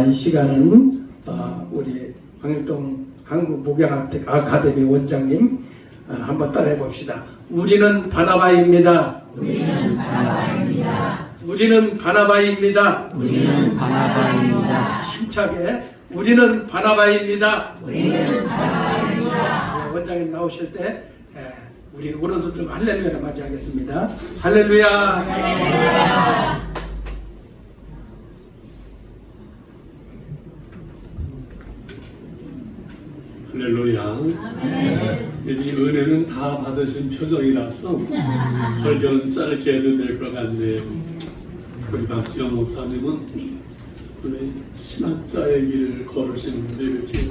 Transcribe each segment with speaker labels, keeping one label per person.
Speaker 1: 이 시간은 우리 황일동 한국목양 아카데미 원장님 한번 따라해 봅시다. 우리는 바나바입니다.
Speaker 2: 우리는 바나바입니다.
Speaker 1: 우리는 바나바입니다.
Speaker 2: 우리는 바나바입니다.
Speaker 1: 힘차게 우리는 바나바입니다.
Speaker 2: 우리는 바나바입니다.
Speaker 1: 네, 원장님 나오실 때 우리 오른손 들고 할렐루야를 맞이하겠습니다. 할렐루야.
Speaker 2: 할렐루야.
Speaker 3: 할렐루야. 여기 은혜는 다 받으신 표정이라서 설교는 짧게 해도 될 것 같네요. 우리 박지영 목사님은 우리 신학자의 길을 걸으시는데 이렇게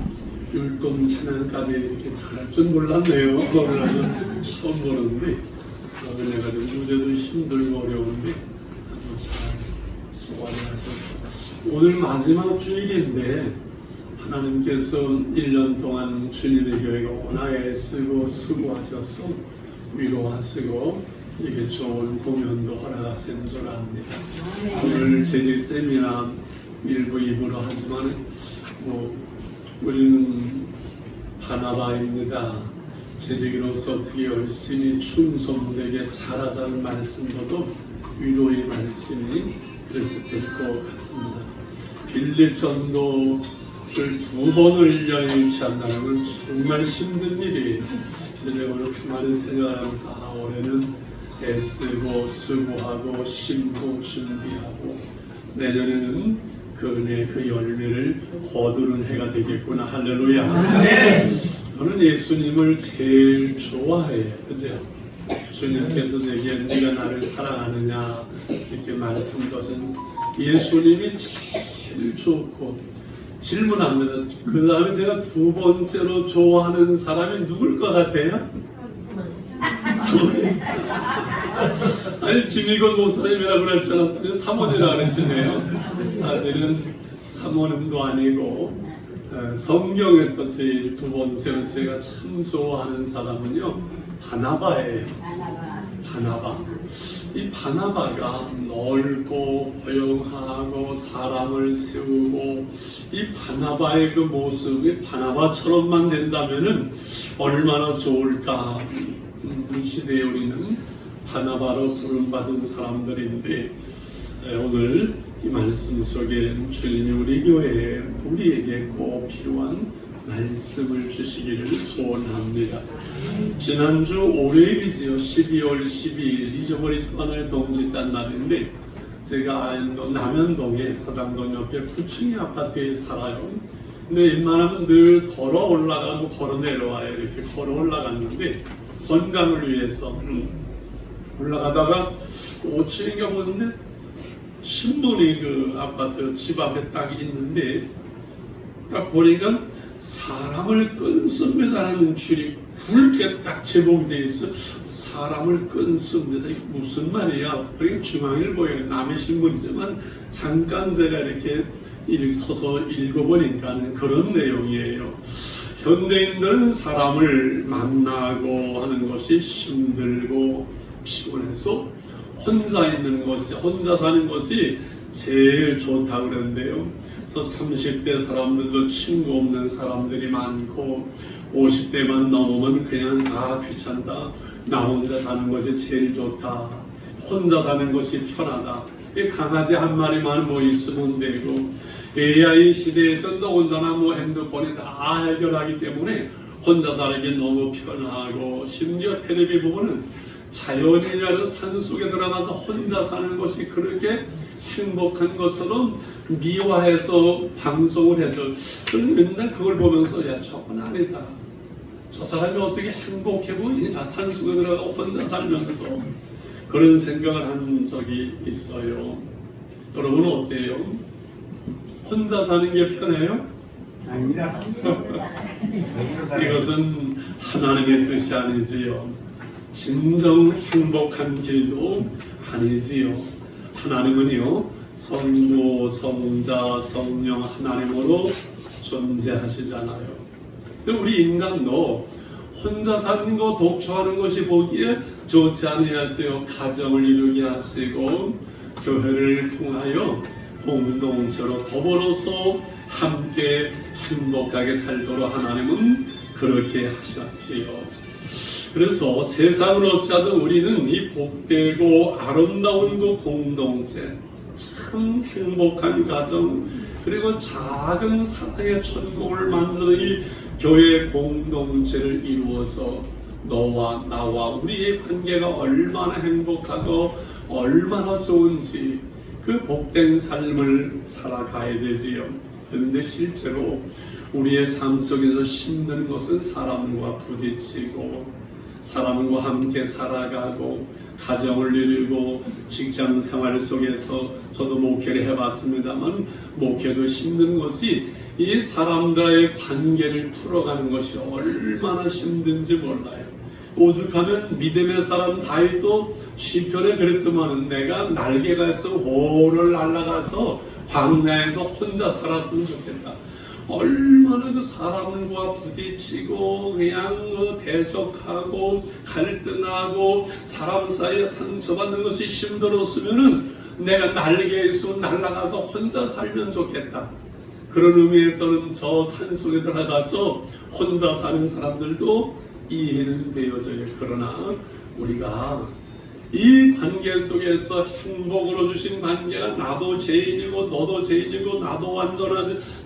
Speaker 3: 율동 찬양가에 이렇게 잘할 줄 몰랐네요. 그걸 아주 처음 보는데 은혜가 좀 무대도 힘들고 어려운데 아주 잘 소화를 하셨어요. 오늘 마지막 주일인데 하나님께서 1년 동안 주님의 교회가 워낙 애쓰고 수고하셔서 위로하시고 이게 좋은 공연도 허락하신 줄 압니다. 오늘 재직 세미나 1부, 2부로 하지만 우리는 바나바입니다. 재직으로서 어떻게 열심히 충성되게 잘하자는 말씀보다도 위로의 말씀이 그래서 될 것 같습니다. 빌립 전도를 2번을 여행치 한다는 건 정말 힘든 일이에요. 제가 오늘 그 말을 생각하면서 올해는 애쓰고 수고하고 심고 준비하고 내년에는 그 은혜 그 열매를 거두는 해가 되겠구나. 할렐루야. 네. 저는 예수님을 제일 좋아해요. 그죠? 주님께서 내게 네가 나를 사랑하느냐 이렇게 말씀하신 예수님이 제일 좋고 질문합니다. 그 다음에 제가 두 번째로 좋아하는 사람이 누굴 것 같아요? 사모님. 아니 김일건 목사님이라고 그럴 줄 알았더니 사모님이라고 그러시네요. 사실은 사모님도 아니고 성경에서 제일 두 번째로 제가 참 좋아하는 사람은요 바나바예요. 바나바. 이 바나바가 넓고 포용하고 사람을 세우고 이 바나바의 그 모습이 바나바처럼만 된다면은 얼마나 좋을까. 이 시대에 우리는 바나바로 부름받은 사람들인데 오늘 이 말씀 속에 주님이 우리 교회에 우리에게 꼭 필요한 말씀을 주시기를 소원합니다. 지난주 5일이지요. 12월 12일 잊어버리지 않을 동짓단 날인데 제가 아현동 남현동에 사당동 옆에 9층의 아파트에 살아요. 근데 웬만하면 늘 걸어 올라가고 걸어 내려와요. 이렇게 걸어 올라갔는데 건강을 위해서 올라가다가 5층인가 보는데 신문이 그 아파트 집 앞에 딱 있는데 딱 보니까 사람을 끊습니다라는 줄이 굵게 딱 제목이 되어 있어. 사람을 끊습니다. 이게 무슨 말이야? 그러니까 중앙일보에 남의 신문이지만 잠깐 제가 이렇게 서서 읽어보니까 그런 내용이에요. 현대인들은 사람을 만나고 하는 것이 힘들고 피곤해서 혼자 있는 것이, 혼자 사는 것이 제일 좋다 그러는데요. 그래서 30대 사람들도 친구 없는 사람들이 많고 50대만 넘으면 그냥 다 귀찮다. 나 혼자 사는 것이 제일 좋다. 혼자 사는 것이 편하다. 강아지 한 마리만 있으면 되고 AI 시대에서 더군다나 핸드폰이 다 해결하기 때문에 혼자 살기 너무 편하고 심지어 텔레비 보면은 자연이라는 산속에 들어가서 혼자 사는 것이 그렇게 행복한 것처럼 미화해서 방송을 해줘. 맨날 그걸 보면서 야 저건 아니다. 저 사람이 어떻게 행복해 보이냐. 산속에 들어가 혼자 살면서 그런 생각을 한 적이 있어요. 여러분은 어때요? 혼자 사는 게 편해요?
Speaker 4: 아니라
Speaker 3: 이것은 하나님의 뜻이 아니지요. 진정 행복한 길도 아니지요. 하나님은요 성부, 성자, 성령 하나님으로 존재하시잖아요. 우리 인간도 혼자 사는 거 독초하는 것이 보기에 좋지 아니하세요. 가정을 이루게 하시고 교회를 통하여 공동체로 더불어서 함께 행복하게 살도록 하나님은 그렇게 하셨지요. 그래서 세상을 어찌하든 우리는 이 복되고 아름다운 그 공동체, 참 행복한 가정, 그리고 작은 사랑의 천국을 만드는 이 교회 공동체를 이루어서 너와 나와 우리의 관계가 얼마나 행복하고 얼마나 좋은지 그 복된 삶을 살아가야 되지요. 그런데 실제로 우리의 삶 속에서 힘든 것은 사람과 부딪히고 사람과 함께 살아가고 가정을 이루고 직장 생활 속에서 저도 목회를 해봤습니다만 목회도 힘든 것이 이 사람들의 관계를 풀어가는 것이 얼마나 힘든지 몰라요. 오죽하면 믿음의 사람 다윗도 시편에 그랬더만 내가 날개가 있어 호를 날아가서 광야에서 혼자 살았으면 좋겠다. 얼마나 그 사람과 부딪히고 그냥 대적하고 갈등하고 사람 사이에 상처받는 것이 힘들었으면은 내가 날개에서 날아가서 혼자 살면 좋겠다. 그런 의미에서는 저 산속에 들어가서 혼자 사는 사람들도 이해는 되어져요. 그러나 우리가 이 관계 속에서 행복으로 주신 관계가 나도 죄인이고 너도 죄인이고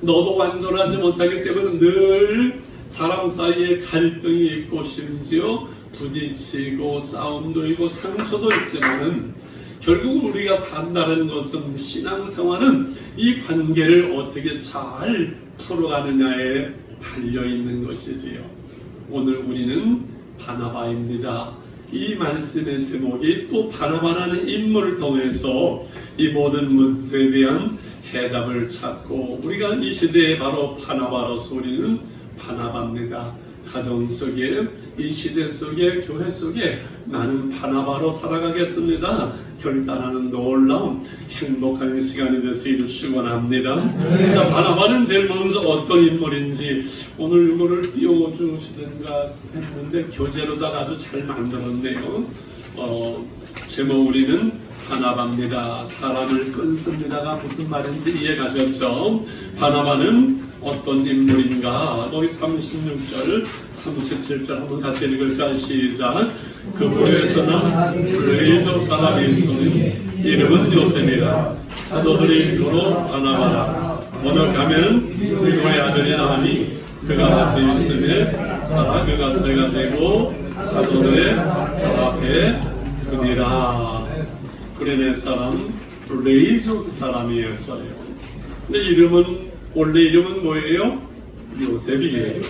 Speaker 3: 너도 완전하지 못하기 때문에 늘 사람 사이에 갈등이 있고 심지어 부딪히고 싸움도 있고 상처도 있지만은 결국 우리가 산다는 것은 신앙생활은 이 관계를 어떻게 잘 풀어가느냐에 달려있는 것이지요. 오늘 우리는 바나바입니다. 이 말씀의 제목이 또 바나바라는 인물을 통해서 이 모든 문제에 대한 해답을 찾고 우리가 이 시대에 바로 바나바로서 우리는 바나바입니다. 가정 속에 이 시대 속에 교회 속에 나는 바나바로 살아가겠습니다. 결단하는 놀라운 행복한 시간이 되시기를 축원합니다. 자, 바나바는 제일 먼저 어떤 인물인지 오늘 이거를 띄워주시든가 했는데 교재로다가 아주 잘 만들었네요. 제목 우리는 바나바입니다. 사람을 끊습니다가 무슨 말인지 이해가셨죠? 바나바는 어떤 인물인가? 거기 36절, 37절 한번 같이 읽을까? 시작. 그 무리에서는 레이저 사람이 있으니 이름은 요셉이라. 사도들이 이르러 바나바라. 오늘 가면은 그의 아들이 나니 그가 같이 있으며 따라 그가 소리가 되고 사도들의 앞에 드니라. 구레네 사람 레이저 사람이었어요. 근데 원래 이름은 뭐예요? 요셉이에요.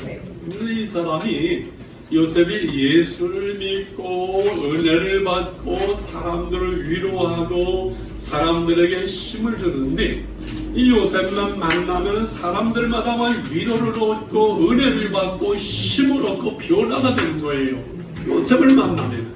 Speaker 3: 근데 이 사람이 요셉이 예수를 믿고 은혜를 받고 사람들을 위로하고 사람들에게 힘을 주는데 이 요셉만 만나면 사람들마다 막 위로를 얻고 은혜를 받고 힘을 얻고 변화가 되는 거예요. 요셉을 만나면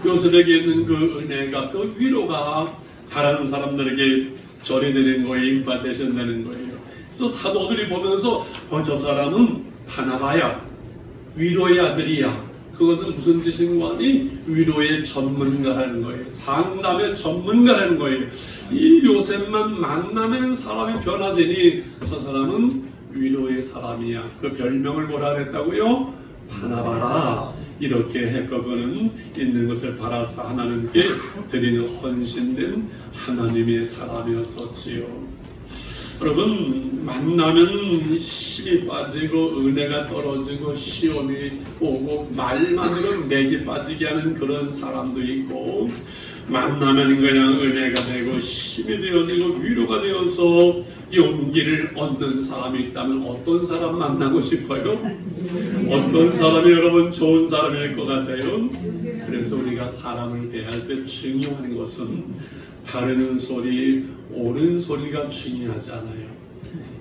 Speaker 3: 요셉에게 있는 그 은혜가 그 위로가 다른 사람들에게 전해되는 거예요. 임파되신다는 거예요. 그래서 사도들이 보면서 저 사람은 바나바야, 위로의 아들이야. 그것은 무슨 뜻인가 하니 위로의 전문가라는 거예요. 상담의 전문가라는 거예요. 이 요셉만 만나면 사람이 변화되니 저 사람은 위로의 사람이야. 그 별명을 뭐라 그랬다고요? 바나바라. 이렇게 해거거는 있는 것을 바라서 하나님께 드리는 헌신된 하나님의 사람이었었지요. 여러분, 만나면 힘이 빠지고 은혜가 떨어지고 시험이 오고 말만 들으면 맥이 빠지게 하는 그런 사람도 있고, 만나면 그냥 은혜가 되고 힘이 되어지고 위로가 되어서 용기를 얻는 사람이 있다면 어떤 사람 만나고 싶어요? 어떤 사람이 여러분 좋은 사람일 것 같아요? 그래서 우리가 사람을 대할 때 중요한 것은 바르는 소리, 옳은 소리가 중요하지 않아요.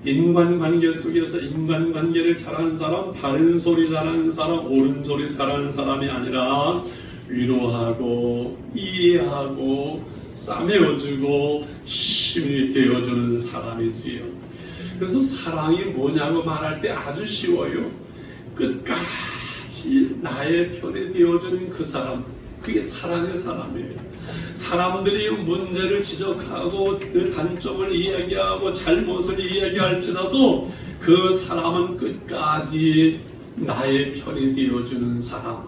Speaker 3: 인간관계 속에서 인간관계를 잘하는 사람, 바른 소리 잘하는 사람, 옳은 소리 잘하는 사람이 아니라 위로하고 이해하고 싸매어주고 힘이 되어주는 사람이지요. 그래서 사랑이 뭐냐고 말할 때 아주 쉬워요. 끝까지 나의 편이 되어주는 그 사람, 그게 사랑의 사람이에요. 사람들이 문제를 지적하고 그 단점을 이야기하고 잘못을 이야기할지라도 그 사람은 끝까지 나의 편이 되어주는 사람,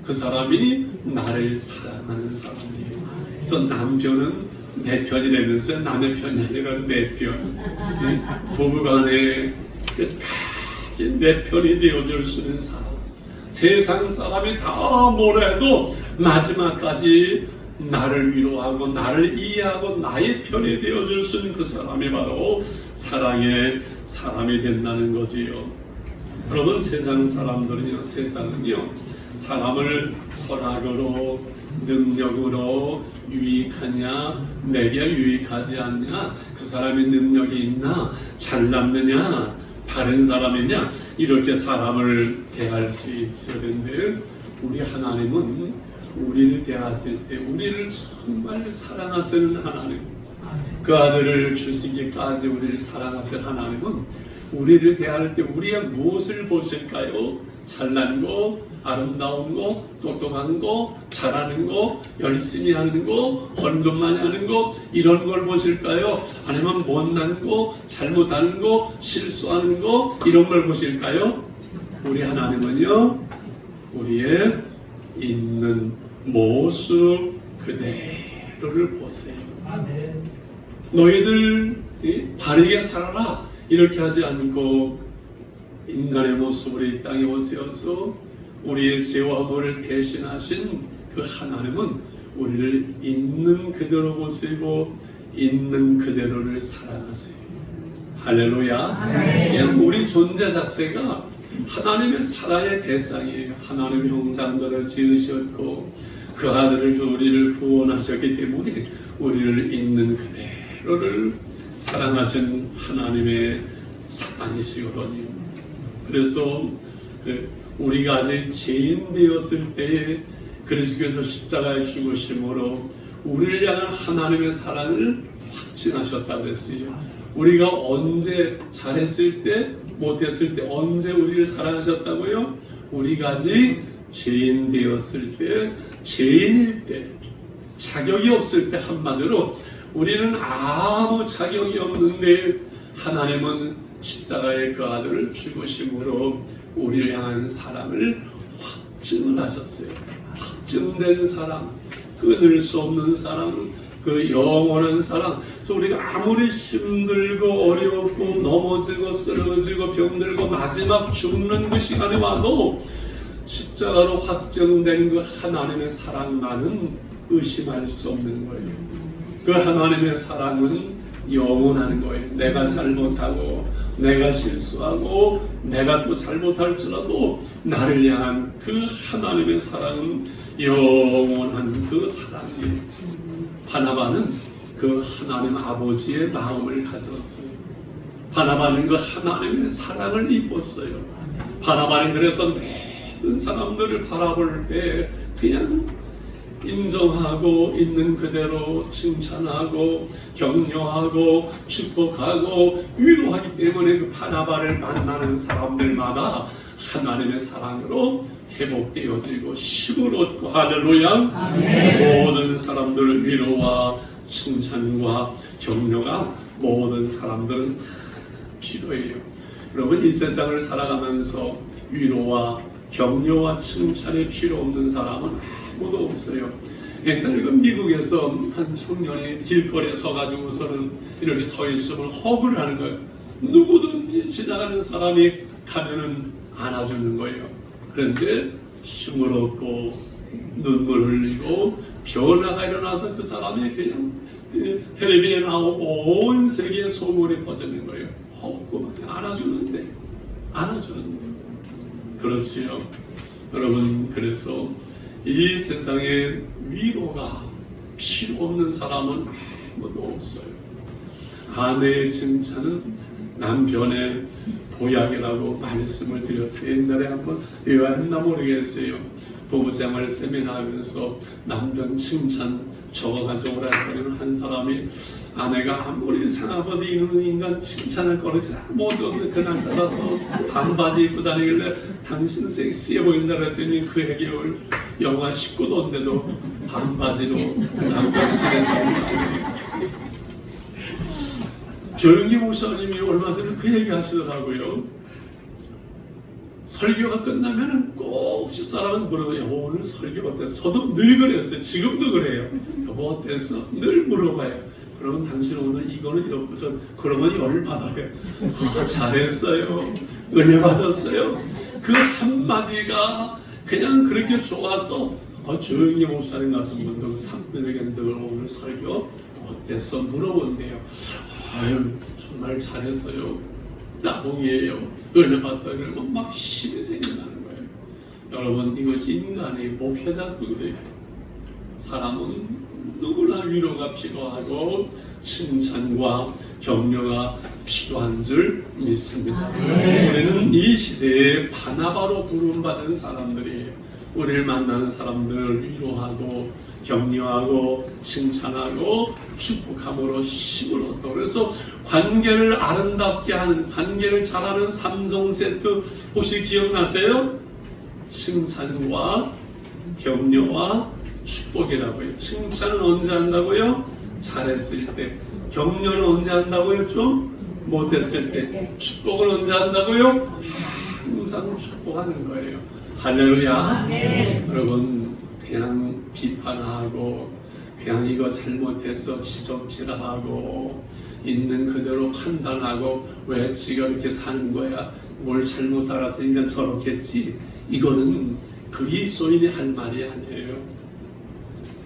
Speaker 3: 그 사람이 나를 사랑하는 사람이에요. 그래서 남편은 내 편이라면서 남의 편이 아니라 내 편. 부부간에 끝까지 내 편이 되어줄 수 있는 사람. 세상 사람이 다 뭐래도 마지막까지 나를 위로하고 나를 이해하고 나의 편이 되어줄 수 있는 그 사람이 바로 사랑의 사람이 된다는 거지요. 여러분, 세상은요, 사람을 선악으로 능력으로 유익하냐, 내게 유익하지 않냐, 그 사람의 능력이 있나, 잘났느냐, 바른 사람이냐, 이렇게 사람을 대할 수 있어야 되는데, 우리 하나님은 우리를 대하실 때 우리를 정말 사랑하시는 하나님, 그 아들을 주시기까지 우리를 사랑하시는 하나님은 우리를 대할 때 우리가 무엇을 보실까요? 잘난 거, 아름다운 거, 똑똑한 거, 잘하는 거, 열심히 하는 거, 헌금 많이 하는 거, 이런 걸 보실까요? 아니면 못난 거, 잘못하는 거, 실수하는 거, 이런 걸 보실까요? 우리 하나님은요, 우리의 있는 모습 그대로를 보세요. 너희들 바르게 살아라, 이렇게 하지 않고 인간의 모습으로 이 땅에 오셔서 우리의 죄와 허물을 대신하신 그 하나님은 우리를 있는 그대로 보시고 있는 그대로를 사랑하세요. 할렐루야. 그냥 우리 존재 자체가 하나님의 사랑의 대상이에요. 하나님의 형상대로 지으셨고 그 아들을 우리를 구원하셨기 때문에 우리를 있는 그대로를 사랑하신 하나님의 사랑이시거든요. 그래서 우리가 아직 죄인 되었을 때에 그리스도께서 십자가에 죽으심으로 우리를 향한 하나님의 사랑을 확증하셨다고 했어요. 우리가 언제 잘했을 때, 못했을 때, 언제 우리를 사랑하셨다고요? 우리가 아직 죄인 되었을 때, 죄인일 때, 자격이 없을 때, 한마디로 우리는 아무 자격이 없는데 하나님은 십자가의 그 아들을 죽으심으로 우리를 향한 사랑을 확증을 하셨어요. 확증된 사랑, 끊을 수 없는 사랑, 그 영원한 사랑. 그래서 우리가 아무리 힘들고 어렵고 넘어지고 쓰러지고 병들고 마지막 죽는 그 시간에 와도 십자가로 확정된 그 하나님의 사랑만은 의심할 수 없는 거예요. 그 하나님의 사랑은 영원한 거예요. 내가 잘못하고 내가 실수하고 내가 또 잘못할지라도 나를 향한 그 하나님의 사랑은 영원한 그 사랑이에요. 바나바는 그 하나님 아버지의 마음을 가졌어요. 바나바는 그 하나님의 사랑을 입었어요. 바나바는 그래서 모든 사람들을 바라볼 때 그냥 인정하고 있는 그대로 칭찬하고 격려하고 축복하고 위로하기 때문에 그 바나바를 만나는 사람들마다 하나님의 사랑으로 회복되어지고 힘을 얻고 할렐루야. 모든 사람들 위로와 칭찬과 격려가 모든 사람들은 필요해요. 여러분, 이 세상을 살아가면서 위로와 격려와 칭찬이 필요 없는 사람은 아무도 없어요. 옛날에 그 미국에서 한 청년이 길거리에 서가지고서는 이렇게 서 있으면 허그를 하는 거예요. 누구든지 지나가는 사람이 가면은 안아주는 거예요. 그런데 힘을 얻고 눈물 흘리고 변화가 일어나서 그 사람이 그냥 텔레비에 나오고 온 세계에 소문이 퍼지는 거예요. 허그 안아주는데. 그렇지요. 여러분, 그래서 이 세상에 위로가 필요 없는 사람은 아무도 없어요. 아내의 칭찬은 남편의 보약이라고 말씀을 드렸어요. 옛날에 한번 왜 했나 모르겠어요. 부부생활 세미나 하면서 남편 칭찬 적어가지고 오라더니 한 사람이 아내가 아무리 상아버지 이런 인간 칭찬을 거르지 못하는 그날 따라서 반바지 입고 다니길래 당신 섹시해 보인다 그랬더니 그 해결 영하 19도인데도 반바지로 남편을 지낸다고. 조영기 목사님이 얼마 전에 그 얘기 하시더라고요. 설교가 끝나면은 꼭 집사람은 물어봐요. 여보, 오늘 설교 어땠어? 저도 늘 그랬어요. 지금도 그래요. 여보, 어땠어? 늘 물어봐요. 그러면 당신 오늘 이거는 이렇거든. 그러면 열받아요. 아, 잘했어요. 은혜 받았어요. 그 한마디가 그냥 그렇게 좋아서 조영기 목사님 같은 분들 상면회견들 오늘 설교 어땠어? 물어본대요. 아유, 정말 잘했어요. 나봉이에요. 은혜 받아요. 그러면 막 힘이 생겨나는 거예요. 여러분, 이것이 인간의 목회자도 그래요. 사람은 누구나 위로가 필요하고 칭찬과 격려가 필요한 줄 믿습니다. 우리는 이 시대에 바나바로 부름받은 사람들이에요. 우리를 만나는 사람들을 위로하고 격려하고 칭찬하고 축복함으로 힘을 얻고, 그래서 관계를 아름답게 하는, 관계를 잘하는 3종 세트 혹시 기억나세요? 칭찬과 격려와 축복이라고요. 칭찬은 언제 한다고요? 잘했을 때. 격려는 언제 한다고요? 좀 못했을 때. 축복을 언제 한다고요? 항상 축복하는 거예요. 할렐루야. 네. 여러분, 그냥 비판하고 그냥 이거 잘못했어 지적질하고 있는 그대로 판단하고 왜 지가 이렇게 사는 거야? 뭘 잘못 살았으니까 저렇겠지. 이거는 그리스도인이 할 말이 아니에요.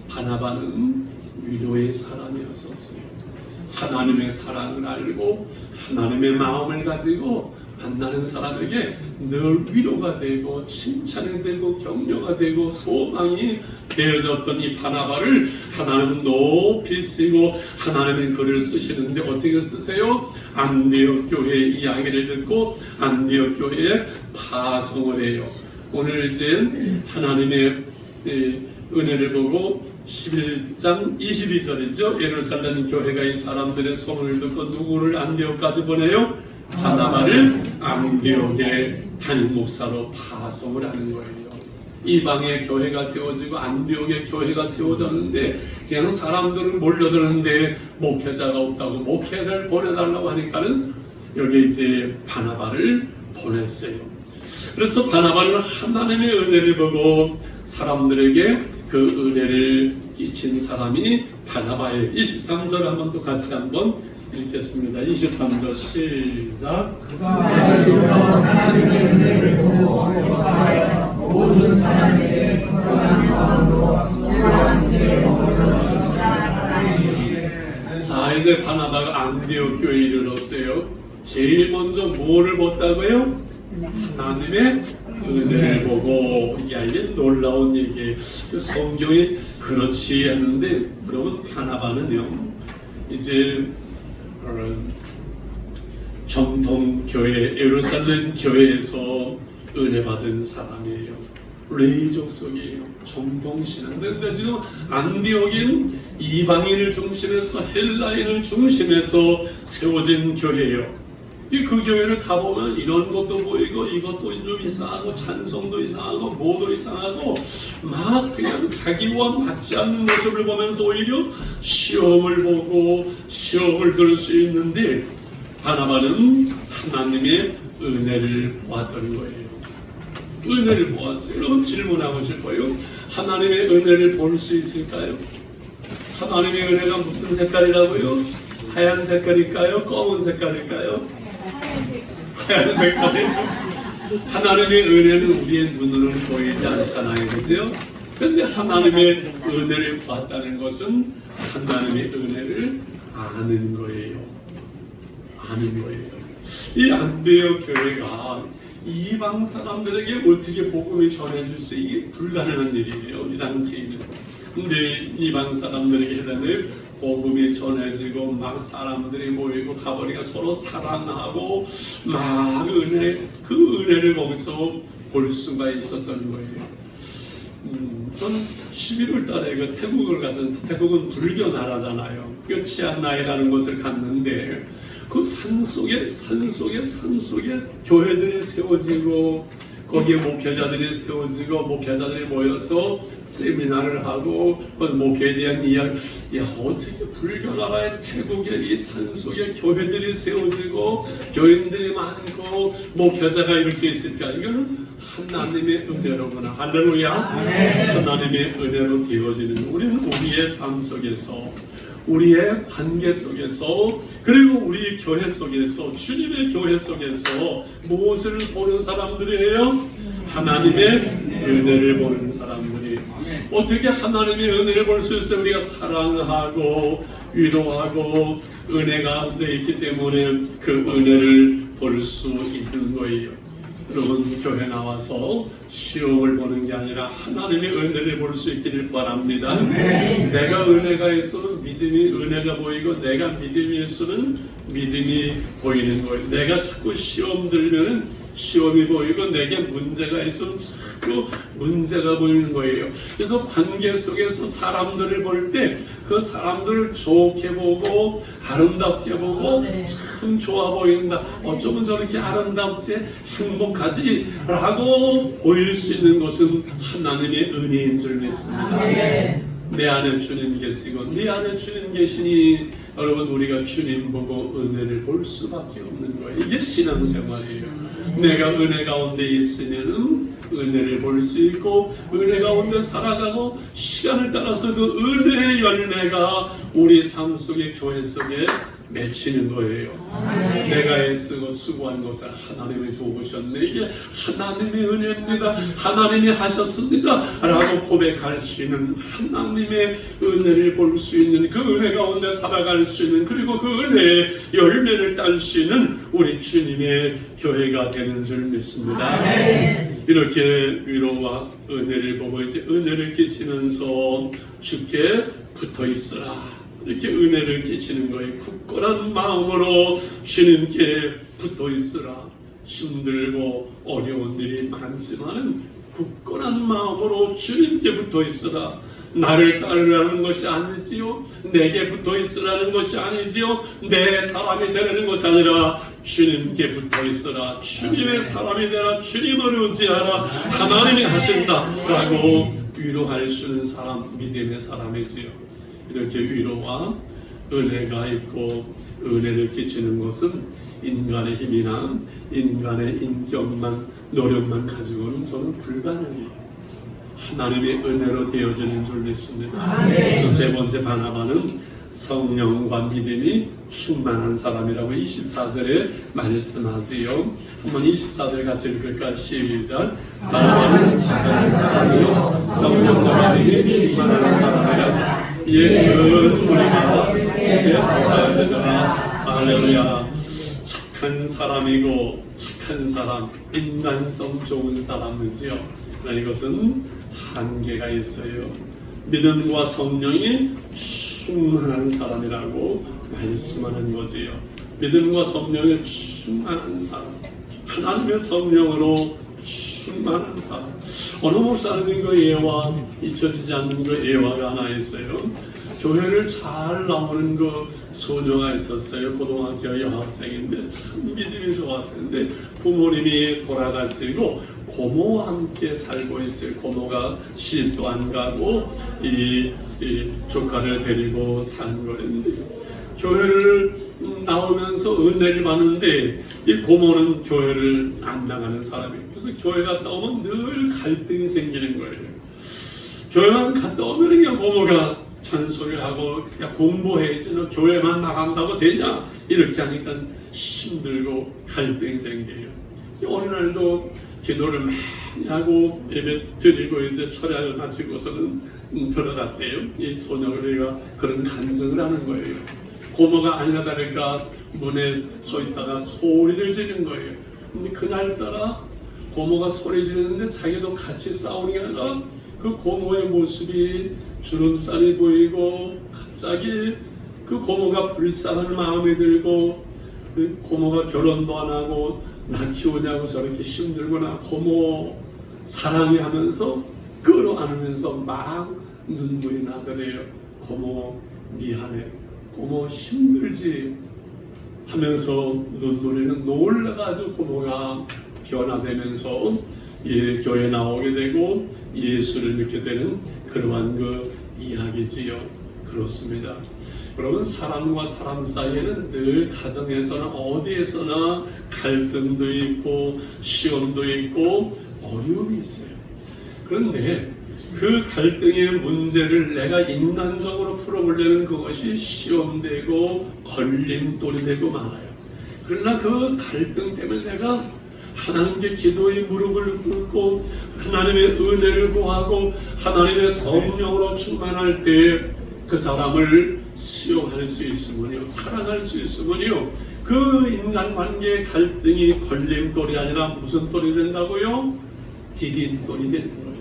Speaker 3: 바나바는 위로의 사람이었었어요. 하나님의 사랑을 알고 하나님의 마음을 가지고 만나는 사람에게 늘 위로가 되고 칭찬이 되고 격려가 되고 소망이 되어졌던 이 바나바를 하나님은 높이 쓰고 하나님의 글을 쓰시는데 어떻게 쓰세요? 안디옥 교회의 이야기를 듣고 안디옥 교회에 파송을 해요. 오늘 이제 하나님의 은혜를 보고 11장 22절이죠. 예루살렘 교회가 이 사람들의 소문을 듣고 누구를 안디옥까지 보내요? 바나바를 안디옥의 담임 목사로 파송을 하는 거예요. 이방의 교회가 세워지고 안디옥의 교회가 세워졌는데 그냥 사람들은 몰려드는데 목회자가 없다고 목회를 보내달라고 하니까는 여기 이제 바나바를 보냈어요. 그래서 바나바는 하나님의 은혜를 보고 사람들에게 그 은혜를 끼친 사람이 바나바예요. 23절 한번 또 같이 한번 읽겠습니다. 23절 시작.
Speaker 2: 그가 하나님의 은혜를 보고 기뻐하여 모든 사람에게 건강한 마음으로 구원한 은혜를 나아가니.
Speaker 3: 자, 이제 바나바가 안디옥 교회에 이르렀어요. 제일 먼저 뭐를 봤다고요? 하나님의 은혜를 보고. 야, 이게 놀라운 얘기예요. 성경이 그렇지 했는데 그러면 바나바는요 이제 정통 교회 예루살렘 교회에서 은혜 받은 사람이에요. 레위 족속이에요. 정통 신앙. 그런데 지금 안디옥인 이방인을 중심해서 헬라인을 중심해서 세워진 교회예요. 그 교회를 가보면 이런 것도 보이고 이것도 좀 이상하고 찬송도 이상하고 뭐도 이상하고 막 그냥 자기와 맞지 않는 모습을 보면서 오히려 시험을 보고 시험을 들을 수 있는데 바나바는 하나님의 은혜를 보았던 거예요. 은혜를 보았어요. 여러분 질문하고 싶어요. 하나님의 은혜를 볼 수 있을까요? 하나님의 은혜가 무슨 색깔이라고요? 하얀 색깔일까요? 검은 색깔일까요? 하얀 색깔이에요. 하나님의 은혜는 우리의 눈으로는 보이지 않잖아요. 그죠? 그런데 하나님의 은혜를 봤다는 것은 하나님의 은혜를 아는 거예요. 아는 거예요. 이 안디옥 교회가 이방 사람들에게 어떻게 복음을 전해줄 수 이게 불가능한 일이에요. 이 당시에는. 근데 이방 사람들에게 복음이 전해지고 막 사람들이 모이고 가버리니까 서로 사랑하고 막 그 은혜를 거기서 볼 수가 있었던 거예요. 전 11월 달에 그 태국을 가서 태국은 불교 나라잖아요. 그 치안나이라는 곳을 갔는데 그 산속에 교회들이 세워지고 거기에 목회자들이 세워지고 목회자들이 모여서 세미나를 하고 목회에 대한 이야기. 야, 어떻게 불교나라의 태국의 이 산속에 교회들이 세워지고 교인들이 많고 목회자가 이렇게 있을까? 이거는 하나님의 은혜로구나. 할렐루야. 하나님의 은혜로 되어지는 우리는 우리의 삶 속에서, 우리의 관계 속에서, 그리고 우리 교회 속에서, 주님의 교회 속에서 무엇을 보는 사람들이에요? 하나님의 은혜를 보는 사람들이. 어떻게 하나님의 은혜를 볼 수 있어요? 우리가 사랑하고 위로하고 은혜 가운데 있기 때문에 그 은혜를 볼 수 있는 거예요. 여러분, 교회 나와서 시험을 보는 게 아니라 하나님의 은혜를 볼 수 있기를 바랍니다. 내가 은혜가 있으면 믿음이 은혜가 보이고, 내가 믿음이 있으면 믿음이 보이는 거예요. 내가 자꾸 시험 들면은 시험이 보이고, 내게 문제가 있으면 자꾸 문제가 보이는 거예요. 그래서 관계 속에서 사람들을 볼 때 그 사람들을 좋게 보고 아름답게 보고 참 좋아 보인다, 어쩌면 저렇게 아름답지, 행복하지 라고 보일 수 있는 것은 하나님의 은혜인 줄 믿습니다. 내 안에 주님 계시고 네 안에 주님 계시니 여러분, 우리가 주님 보고 은혜를 볼 수밖에 없는 거예요. 이게 신앙생활이에요. 내가 은혜 가운데 있으면 은혜를 볼 수 있고, 은혜 가운데 살아가고, 시간을 따라서 그 은혜의 열매가 우리 삶 속에, 교회 속에 맺히는 거예요. 내가 애쓰고 수고한 것을 하나님이 도우셨네, 이게 하나님의 은혜입니다, 하나님이 하셨습니다 라고 고백할 수 있는, 하나님의 은혜를 볼 수 있는, 그 은혜 가운데 살아갈 수 있는, 그리고 그 은혜의 열매를 딸 수 있는 우리 주님의 교회가 되는 줄 믿습니다. 이렇게 위로와 은혜를 보고 이제 은혜를 끼치면서 주께 붙어 있으라, 이렇게 은혜를 끼치는 거예요. 굳건한 마음으로 주님께 붙어 있으라. 힘들고 어려운 일이 많지만 굳건한 마음으로 주님께 붙어 있으라. 나를 따르라는 것이 아니지요, 내게 붙어 있으라는 것이 아니지요, 내 사람이 되라는 것이 아니라 주님께 붙어 있으라. 주님의 사람이 되라. 주님을 의지하라. 하나님이 하신다 라고 위로할 수 있는 사람, 믿음의 사람이지요. 이렇게 위로와 은혜가 있고 은혜를 끼치는 것은 인간의 힘이나 인간의 인격만, 노력만 가지고는 저는 불가능해요. 하나님의 은혜로 되어지는 줄 믿습니다. 그래서 세 번째 바나바는 성령과 믿음이 충만한 사람이라고 24절에 말씀하지요. 한번 24절 같이 읽을까요? 시작. 바나바는 착한 사람이요 성령과 믿음이 충만한 사람이라. 이에 그는 우리가 배워야 되더라. 할렐루야. 착한 사람이고, 착한 사람, 인간성 좋은 사람이지요. 그러나 이것은 한계가 있어요. 믿음과 성령이 충만한 사람이라고 말씀하는 거지요. 믿음과 성령이 충만한 사람, 하나님의 성령으로 충만한 사람. 어느 목사님이 그 예화, 잊혀지지 않는 그 예화가 하나 있어요. 교회를 잘 나오는 그 소녀가 있었어요. 고등학교 여학생인데 참 믿음이 좋았었는데 부모님이 돌아가시고 고모와 함께 살고 있어요. 고모가 시집도 안 가고 이 조카를 데리고 사는 거였는데, 교회를 나오면서 은혜를 받는데 이 고모는 교회를 안 나가는 사람이에요. 그래서 교회 갔다 오면 늘 갈등이 생기는 거예요. 교회만 갔다 오면 그냥 고모가 잔소리를 하고, 야 공부해야지, 너 교회만 나간다고 되냐, 이렇게 하니까 힘들고 갈등이 생겨요. 어느 날도 기도를 많이 하고 예배 드리고 이제 철야를 마치고서는 들어갔대요. 이 소녀가 그런 간증을 하는 거예요. 고모가 아니나 다를까 문에 서 있다가 소리를 지르는 거예요. 근데 그날따라 고모가 소리 지르는데 자기도 같이 싸우는 게 아니라 그 고모의 모습이 주름살이 보이고, 갑자기 그 고모가 불쌍한 마음이 들고, 고모가 결혼도 안 하고 나 키우냐고 저렇게 힘들구나, 고모 사랑해 하면서 끌어안으면서 막 눈물이 나더래요. 고모 미안해, 고모 힘들지 하면서 눈물이 놀라가지고 고모가 변화되면서 교회에 나오게 되고 예수를 믿게 되는 그러한 그 이야기지요. 그렇습니다. 여러분, 사람과 사람 사이에는 늘 가정에서나 어디에서나 갈등도 있고 시험도 있고 어려움이 있어요. 그런데 그 갈등의 문제를 내가 인간적으로 풀어보려는 그것이 시험되고 걸림돌이 되고 많아요. 그러나 그 갈등 때문에 내가 하나님께 기도의 무릎을 꿇고 하나님의 은혜를 구하고 하나님의 성령으로 충만할 때 그 사람을 수용할 수 있으면요, 사랑할 수 있으면요, 그 인간관계의 갈등이 걸림돌이 아니라 무슨 돌이 된다고요? 디딤돌이 되는 거예요.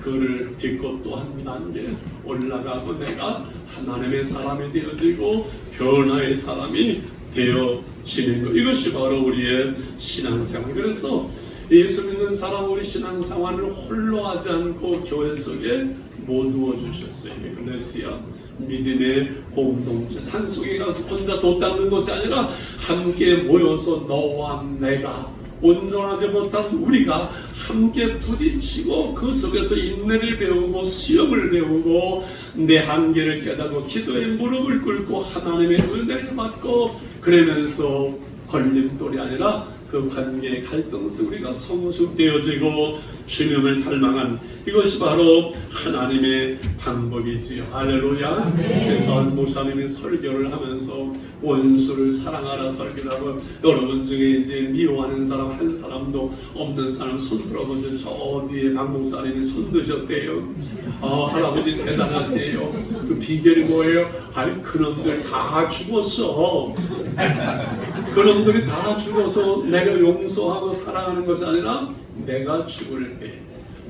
Speaker 3: 그를 딛고 또 한 단계 올라가고 내가 하나님의 사람이 되어지고 변화의 사람이 되어지는 것. 이것이 바로 우리의 신앙생활. 그래서 예수 믿는 사람 우리 신앙생활을 홀로 하지 않고 교회 속에 모두어 주셨어요. 에클레시아, 믿음의 공동체. 산속에 가서 혼자 돛 닦는 것이 아니라 함께 모여서 너와 내가 온전하지 못한 우리가 함께 부딪히고 그 속에서 인내를 배우고 수영을 배우고 내 한계를 깨닫고 기도의 무릎을 꿇고 하나님의 은혜를 받고 그러면서 걸림돌이 아니라 그 관계의 갈등 속에 우리가 성숙되어지고 주님을 닮아간 이것이 바로 하나님의 방법이지요. 할렐루야. 그래서 목사님이 설교를 하면서 원수를 사랑하라 설교를 하고 여러분 중에 이제 미워하는 사람 한 사람도 없는 사람 손 들어보세요. 저 뒤에 박 목사님이 손 드셨대요. 할아버지 대단하세요. 그 비결이 뭐예요? 아니 그놈들 다 죽었어. 그놈들이 다 죽어서 내가 용서하고 사랑하는 것이 아니라 내가 죽을 때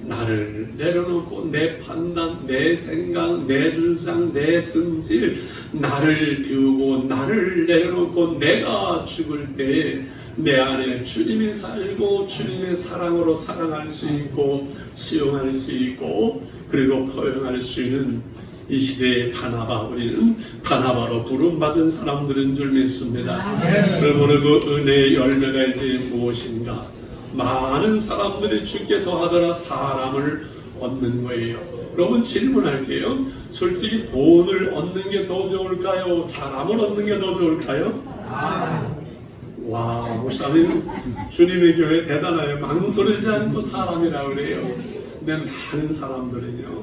Speaker 3: 나를 내려놓고 내 판단, 내 생각, 내 주장, 내 승질 나를 비우고 나를 내려놓고 내가 죽을 때 내 안에 주님이 살고 주님의 사랑으로 사랑할 수 있고 수용할 수 있고 그리고 포용할 수 있는 이 시대의 바나바, 우리는 바나바로 부름받은 사람들인 줄 믿습니다. 그러므로 그 은혜의 열매가 이제 무엇인가? 많은 사람들이 주께 더하더라 사람을 얻는 거예요. 여러분 질문할게요. 솔직히 돈을 얻는 게 더 좋을까요? 사람을 얻는 게 더 좋을까요? 와, 목사님 주님의 교회 대단해요. 망설이지 않고 사람이라고 그래요. 근데 많은 사람들은요,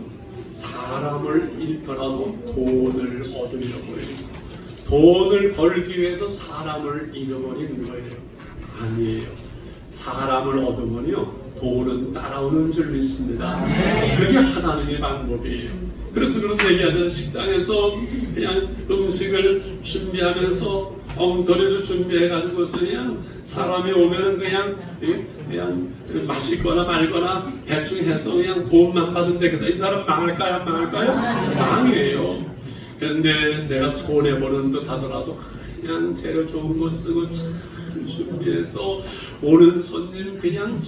Speaker 3: 사람을 잃더라도 돈을 얻으려고 해요. 돈을 벌기 위해서 사람을 잃어버리는 거예요. 아니에요. 사람을 얻으면요 돈은 따라오는 줄 믿습니다. 그게 하나님의 방법이에요. 그래서 그런 얘기하잖아요. 식당에서 그냥 음식을 준비하면서 엉터리를 준비해가지고서 그냥 사람이 오면은 그냥 맛있거나 말거나 대충 해서 그냥 돈만 받으면 되겠다. 이 사람 망할까요? 안 망할까요? 망해요. 그런데 내가 손해보는 듯 하더라도 그냥 재료 좋은 거 쓰고 잘 준비해서 오는 손님 그냥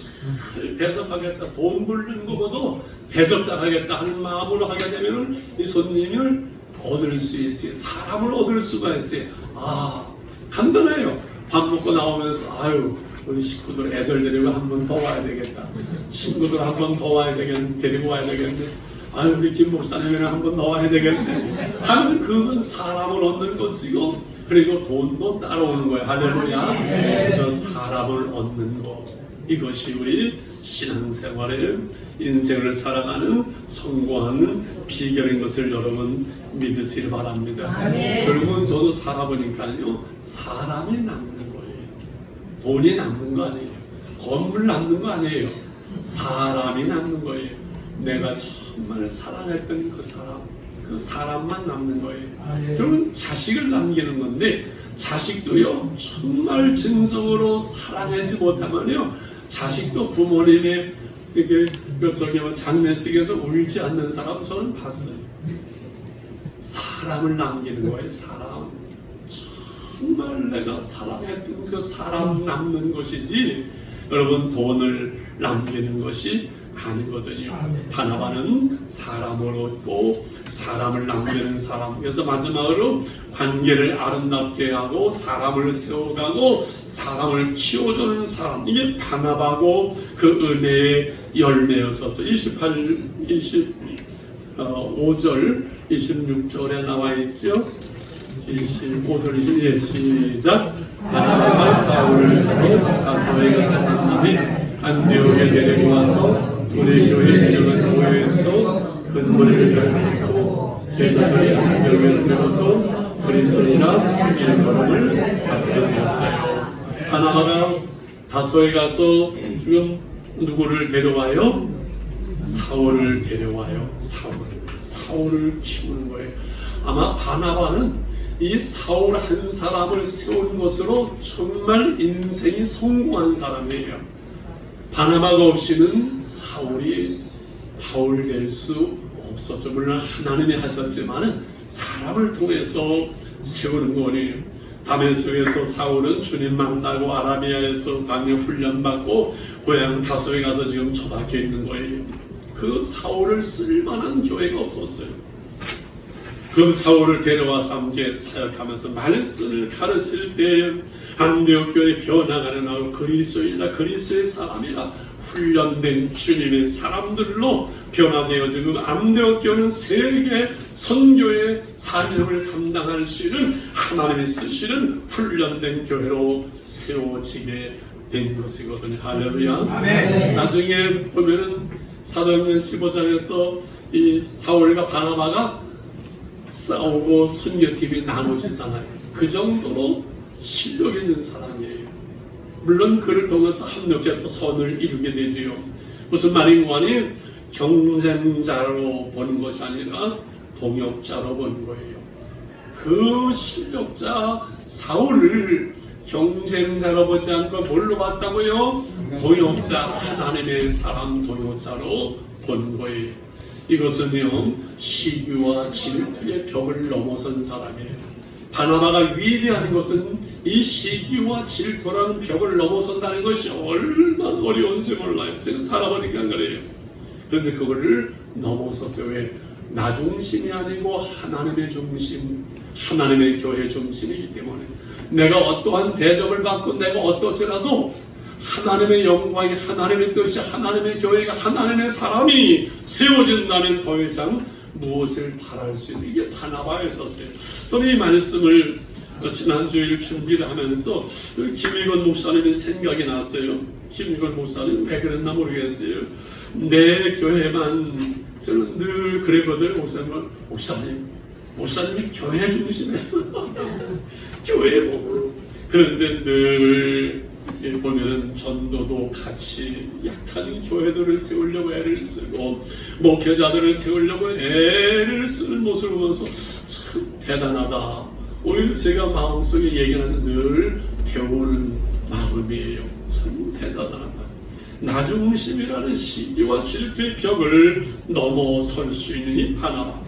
Speaker 3: 잘 대접하겠다. 돈 부르는 것보다 대접잘 하겠다 하는 마음으로 하게 되면 이 손님을 얻을 수 있어요. 사람을 얻을 수가 있어요. 간단해요. 밥 먹고 나오면서 아유 우리 식구들 애들 데리고 한 번 더 와야 되겠다. 친구들 한 번 더 와야 되겠네. 데리고 와야 되겠네. 아유 우리 김 목사님이랑 한 번 더 와야 되겠네. 하면 그건 사람을 얻는 것이고 그리고 돈도 따라오는 거예요. 할렐루야. 그래서 사람을 얻는 것. 이것이 우리 신앙생활의 인생을 살아가는 성공하는 비결인 것을 여러분 믿으시길 바랍니다. 결국은 저도 살아보니까요. 사람이 남는 거예요. 돈이 남는 거 아니에요. 건물 남는 거 아니에요. 사람이 남는 거예요. 내가 정말 사랑했던 그 사람만 남는 거예요. 그러면 자식을 남기는 건데 자식도요 정말 진정으로 사랑하지 못하면요 자식도 부모님의 장례식에서 울지 않는 사람 저는 봤어요. 사람을 남기는 거예요. 사람. 정말 내가 사랑했던 그 사람 남는 것이지 여러분 돈을 남기는 것이 아니거든요. 바나바는 사람을 얻고 사람을 남기는 사람. 그래서 마지막으로 관계를 아름답게 하고 사람을 세워가고 사람을 키워주는 사람. 이게 바나바고 그 은혜의 열매였었죠. 25절 26절에 나와 있죠. 25절 26절 시작. 바나바가 사울을 사로 다소에 가서 만남이 안디옥에 데리고 와서 둘이 교회 이름은 교회에서 근무를 결성하고 제자들이 안디옥에서 내려서 그리스도인이라 일걸음을 받게 되었어요. 바나바가 다소에 가서 지금 누구를 데려와요? 사울을 데려와요. 사울을 키우는 거예요. 아마 바나바는 이 사울 한 사람을 세운 것으로 정말 인생이 성공한 사람이에요. 바나바가 없이는 사울이 바울 될 수 없었죠. 물론 하나님이 하셨지만 사람을 통해서 세우는 거예요. 다메섹에서 사울은 주님 만나고 아라비아에서 강력 훈련받고 고향 다소에 가서 지금 처박혀 있는 거예요. 그 사울을 쓸만한 교회가 없었어요. 그 사울을 데려와서 함께 사역하면서 말씀을 가르칠 때 안디옥 교회 변화가는 그리스도인이라 그리스도의 사람이라 훈련된 주님의 사람들로 변화되어지고 안디옥 교회는 세계 선교의 사명을 감당할 수 있는 하나님이 쓰시는 훈련된 교회로 세워지게 된 것이거든요. 할렐루야.
Speaker 2: 아멘.
Speaker 3: 나중에 보면은 사도행전 15장에서 이 사울과 바나바가 싸우고 선교팀이 나눠지잖아요. 그 정도로 실력 있는 사람이에요. 물론 그를 통해서 합력해서 선을 이루게 되지요. 무슨 말인가 하니 경쟁자로 보는 것이 아니라 동역자로 보는 거예요. 그 실력자 사울을 경쟁자로 보지 않고 뭘로 봤다고요? 동역자, 하나님의 사람 동역자로 본 거예요. 이것은요, 시기와 질투의 벽을 넘어선 사람이에요. 바나바가 위대한 것은 이 시기와 질투라는 벽을 넘어선다는 것이 얼마나 어려운지 몰라요. 제가 살아보니까 그래요. 그런데 그거를 넘어섰어요. 왜? 나 중심이 아니고 하나님의 중심, 하나님의 교회 중심이기 때문에 내가 어떠한 대접을 받고 내가 어떠더라도 하나님의 영광이, 하나님의 뜻이, 하나님의 교회가, 하나님의 사람이 세워진다면 더 이상 무엇을 바랄 수 있는, 이게 바나바였었어요. 저는 이 말씀을 지난주일 준비를 하면서 김일건 목사님의 생각이 났어요. 김일건 목사님 왜 그랬나 모르겠어요. 내 교회만, 저는 늘 그랬거든요. 목사님이 교회 중심에서 교회 보고. 그런데 늘 보면은 전도도 같이 약한 교회들을 세우려고 애를 쓰고 목회자들을 세우려고 애를 쓰는 모습을 보면서 참 대단하다. 오히려 제가 마음속에 얘기하는 늘 배우는 마음이에요. 참 대단하다. 나중심이라는 시기와 질투의 벽을 넘어설 수 있는 이 바나바.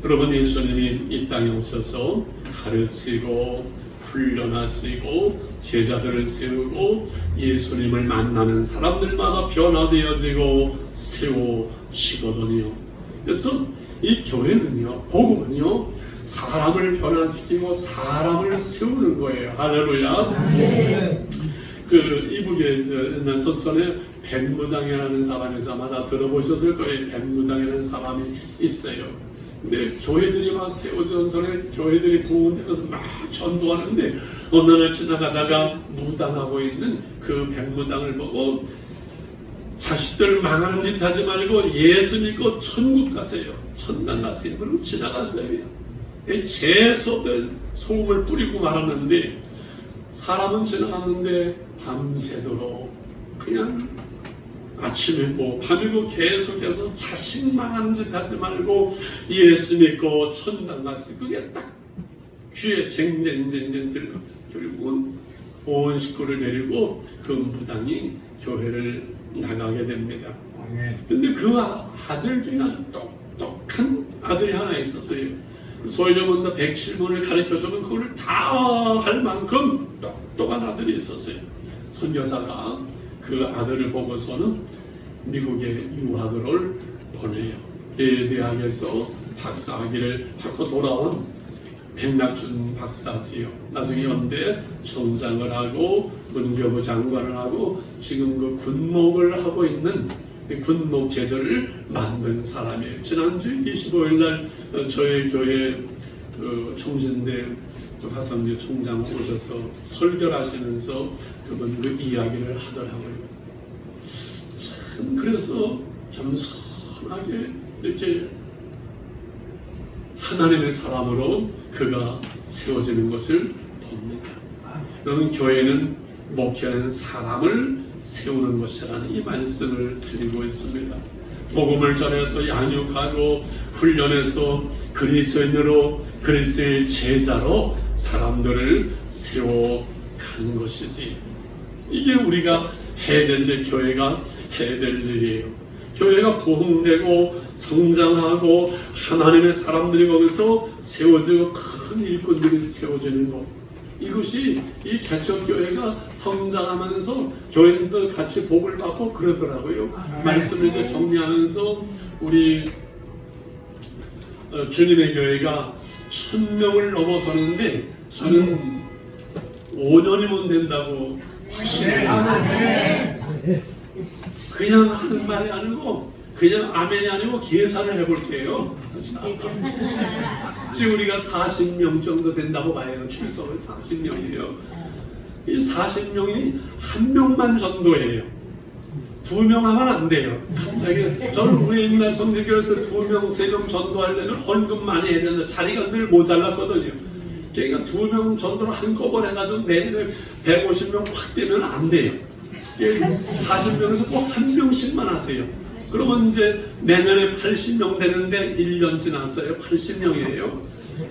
Speaker 3: 여러분, 예수님이 이 땅에 오셔서 가르치고 훈련하시고 제자들을 세우고 예수님을 만나는 사람들마다 변화되어지고 세워지거든요. 그래서 이 교회는요, 복음은요, 사람을 변화시키고 사람을 세우는 거예요. 할렐루야.
Speaker 2: 네.
Speaker 3: 그 이북에 옛날 선천에 백무당이라는 사람이 아마 들어보셨을 거예요. 백무당이라는 사람이 있어요. 근데 교회들이 막 세워진 전에 교회들이 부흥되면서 막 전도하는데 어느 날 지나가다가 무당하고 있는 그 백무당을 보고 자식들 망하는 짓 하지 말고 예수 믿고 천국 가세요. 천당 가세요. 그리고 지나갔어요. 재수없는 소금을 뿌리고 말았는데 사람은 지나갔는데 밤새도록 그냥 아침이고 밤이고 계속해서 자식 망하는 짓 하지 말고 예수 믿고 천당 갔어요. 그게 딱 귀에 쟁쟁쟁쟁 들고 결국은 온 식구를 데리고 그 무당이 교회를 나가게 됩니다. 근데 그 아들 중에 아주 똑똑한 아들이 하나 있었어요. 소유점은 107문을 가르쳐주면 그걸 다 할 만큼 똑똑한 아들이 있었어요. 선교사가 그 아들을 보고서는 미국에 유학을 보내요. 대대학에서 박사학위를 받고 돌아온 백낙준 박사지요. 나중에 연대 총장을 하고 문교부 장관을 하고 지금 그 군목을 하고 있는 군목 제도를 만든 사람이에요. 지난주 25일 날 저희 교회 총진대 화성교 총장 오셔서 설교를 하시면서 그분 그 이야기를 하더라고요. 참 그래서 겸손하게 이렇게 하나님의 사람으로 그가 세워지는 것을 봅니다. 그럼 교회는 목회하는 사람을 세우는 것이라는 이 말씀을 드리고 있습니다. 복음을 전해서 양육하고 훈련해서 그리스도인으로 그리스도의 제자로 사람들을 세워가는 것이지. 이게 우리가 해야 될 일, 교회가 해야 될 일이에요. 교회가 부흥되고 성장하고 하나님의 사람들이 거기서 세워지고 큰 일꾼들이 세워지는 것, 이것이 이 개척교회가 성장하면서 교인들 같이 복을 받고 그러더라고요. 말씀을 이제 정리하면서 우리 주님의 교회가 1000명을 넘어서는데 저는 5년이면 된다고 확신해요. 그냥 하는 말이 아니고 그냥 아멘이 아니고 계산을 해볼게요. 지금 우리가 40명 정도 된다고 봐요. 출석은 40명이에요. 이 40명이 한 명만 전도해요. 2명 하면 안 돼요. 갑자기 저는 우리 옛날 성지교회에서 2명, 3명 전도하려면 헌금 많이 해야 되는데 자리가 늘 모자랐거든요. 그러니까 2명 전도를 한꺼번에 해가지고 내년에 150명 확 되면 안 돼요. 40명에서 꼭 한 명씩만 하세요. 그러면 이제 내년에 80명 되는데 1년 지났어요. 80명이에요.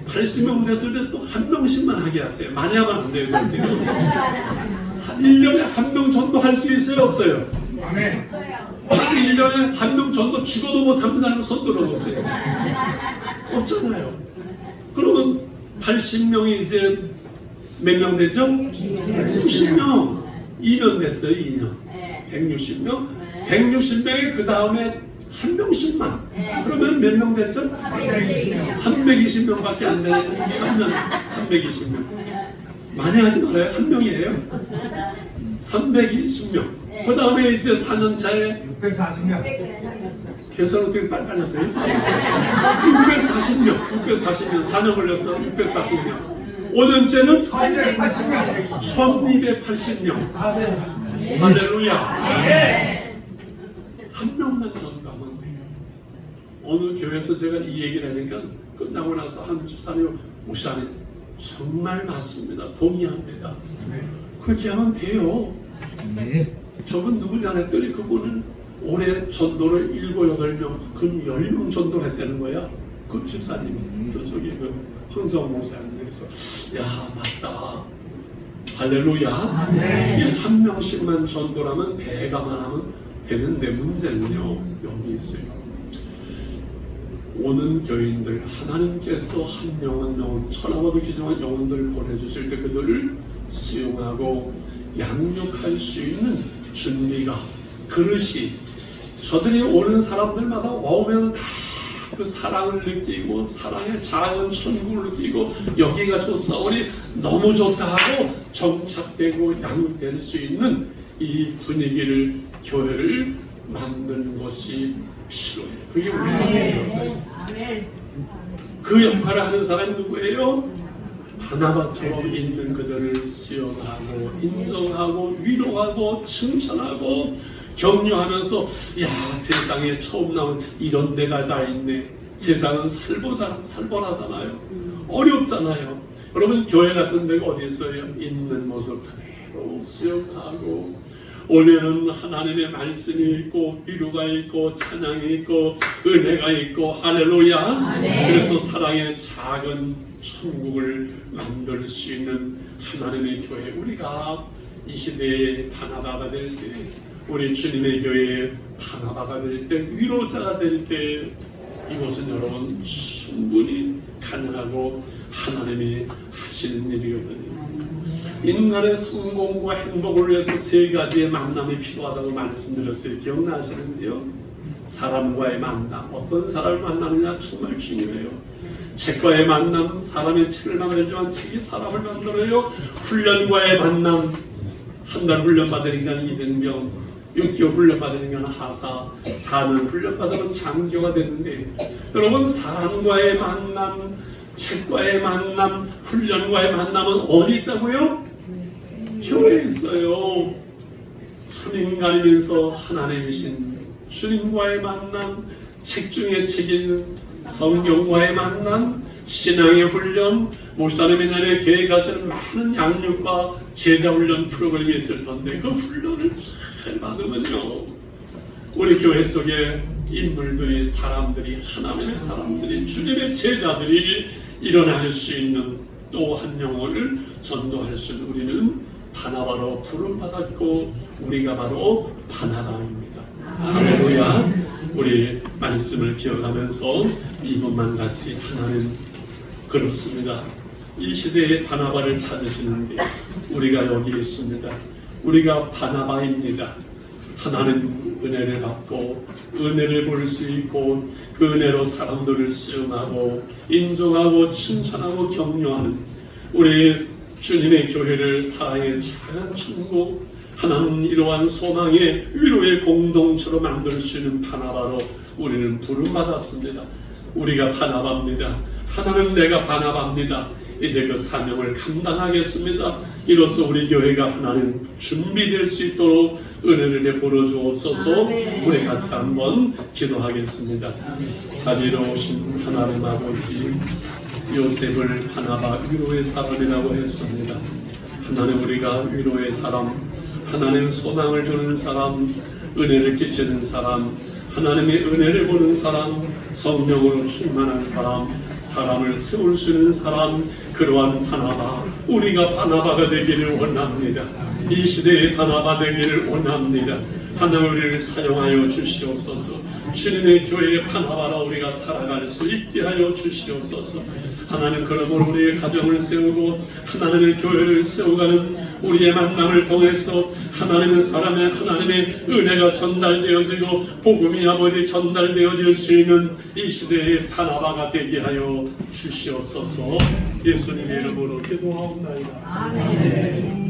Speaker 3: 80명 됐을 때 또 한 명씩만 하게 하세요. 많이 하면 안 돼요. 절대. 1년에 한 명 전도할 수 있어요? 없어요?
Speaker 2: 아멘.
Speaker 3: 1년에 한 명 전도 죽어도 못합니다는 손 들어보세요. 없잖아요. 그러면 80명이 이제 몇 명 됐죠? 90명. 2년 됐어요. 2년. 160명. 160명이 그 다음에 한 명씩만. 그러면 몇 명 됐죠? 320명밖에 안 되네. 3년 320명. 많이 하지 말아요. 한 명이에요. 320명. 그 다음에 이제 4년 차에
Speaker 2: 640명.
Speaker 3: 계산 어떻게 빨리 하세요? 640명. 640명. 4년 걸렸어. 640명. 5년째는
Speaker 2: 1280명.
Speaker 3: 1280명. 할렐루야. 한 명만 전도하면 돼요. 오늘 교회에서 제가 이 얘기를 하니까 끝나고 나서 한 집사님, 목사님 정말 맞습니다. 동의합니다. 그렇게 하면 돼요. 저분 누구냐 했더니 그분은 올해 전도를 7, 8명, 그 10명 전도를 했다는 거야. 그 집사님이 저쪽에 그 황성 목사님께서 야 맞다. 할렐루야. 이 한 명씩만 전도라면 배가만 하면 되는데 문제는요 여기 있어요. 오는 교인들 하나님께서 한 영혼 천하고도 귀중한 영혼들을 보내주실 때 그들을 수용하고 양육할 수 있는 준비가 그릇이 저들이 오는 사람들마다 오면 다 그 사랑을 느끼고 사랑의 작은 천국을 느끼고 여기가 좋사오니 너무 좋다 하고 정착되고 양육될 수 있는 이 분위기를 교회를 만드는 것이 필요해요. 그게 우리 사명이었어요. 그 역할을 하는 사람이 누구예요? 바나바처럼 있는 그들을 수용하고 인정하고 위로하고 칭찬하고 격려하면서 야 세상에 처음 나온 이런 데가 다 있네. 세상은 살벌하잖아요. 어렵잖아요. 여러분 교회 같은 데가 어디 있어요? 있는 모습 그대로 수용하고 오면은 하나님의 말씀이 있고 위로가 있고 찬양이 있고 은혜가 있고 할렐루야. 그래서 사랑의 작은 천국을 만들 수 있는 하나님의 교회 우리가 이 시대의 바나바가 될 때 우리 주님의 교회의 바나바가 될 때 위로자가 될 때 이것은 여러분 충분히 가능하고 하나님이 하시는 일이거든요. 인간의 성공과 행복을 위해서 세 가지의 만남이 필요하다고 말씀드렸어요. 기억나시는지요? 사람과의 만남, 어떤 사람을 만나느냐 정말 중요해요. 책과의 만남, 사람의 책을 만들지만 책이 사람을 만들어요. 훈련과의 만남, 한 달 훈련 받으니까 이등병, 6개월 훈련 받으니까 하사, 4년 훈련 받으면 장교가 되는데, 여러분 사람과의 만남, 책과의 만남, 훈련과의 만남은 어디 있다고요? 교회에 있어요. 순인간이면서 하나님이신 주님과의 만남, 책 중에 책인 성경과의 만남, 신앙의 훈련, 목사님이 내내 계획하시는 많은 양육과 제자훈련 프로그램이 있을 텐데 그 훈련을 잘 받으면요, 우리 교회 속에 인물들이, 사람들이, 하나님의 사람들이, 주님의 제자들이 일어날 수 있는 또 한 영혼을 전도할 수 있는 우리는 바나바로 부름받았고 우리가 바로 바나바입니다. 할렐루야. 우리 말씀을 기억하면서 이분만 같이 하나는 그렇습니다. 이 시대에 바나바를 찾으시는데 우리가 여기 있습니다. 우리가 바나바입니다. 하나는 은혜를 받고 은혜를 볼 수 있고 그 은혜로 사람들을 수용하고 인정하고 칭찬하고 격려하는 우리 주님의 교회를 사랑의 작은 천국, 하나님 이러한 소망의 위로의 공동체로 만들 수 있는 바나바로 우리는 부름받았습니다. 우리가 바나바입니다. 하나님 내가 바나바입니다. 이제 그 사명을 감당하겠습니다. 이로써 우리 교회가 하나님 준비될 수 있도록 은혜를 베풀어 주옵소서. 우리 같이 한번 기도하겠습니다. 자비로 오신 하나님 아버지, 요셉을 바나바 위로의 사람이라고 했습니다. 하나님 우리가 위로의 사람, 하나님 소망을 주는 사람, 은혜를 끼치는 사람, 하나님의 은혜를 보는 사람, 성령으로 충만한 사람, 사람을 세울 수 있는 사람, 그러한 바나바, 우리가 바나바가 되기를 원합니다. 이 시대의 바나바 되기를 원합니다. 하나님 우리를 사용하여 주시옵소서. 주님의 교회의 바나바라 우리가 살아갈 수 있게 하여 주시옵소서. 하나님 그러므로 우리의 가정을 세우고 하나님의 교회를 세워가는 우리의 만남을 통해서 하나님의 사람의 하나님의 은혜가 전달되어지고 복음이 아버지 전달되어질 수 있는 이 시대의 바나바가 되게 하여 주시옵소서. 예수님의 이름으로 기도하옵나이다. 아멘.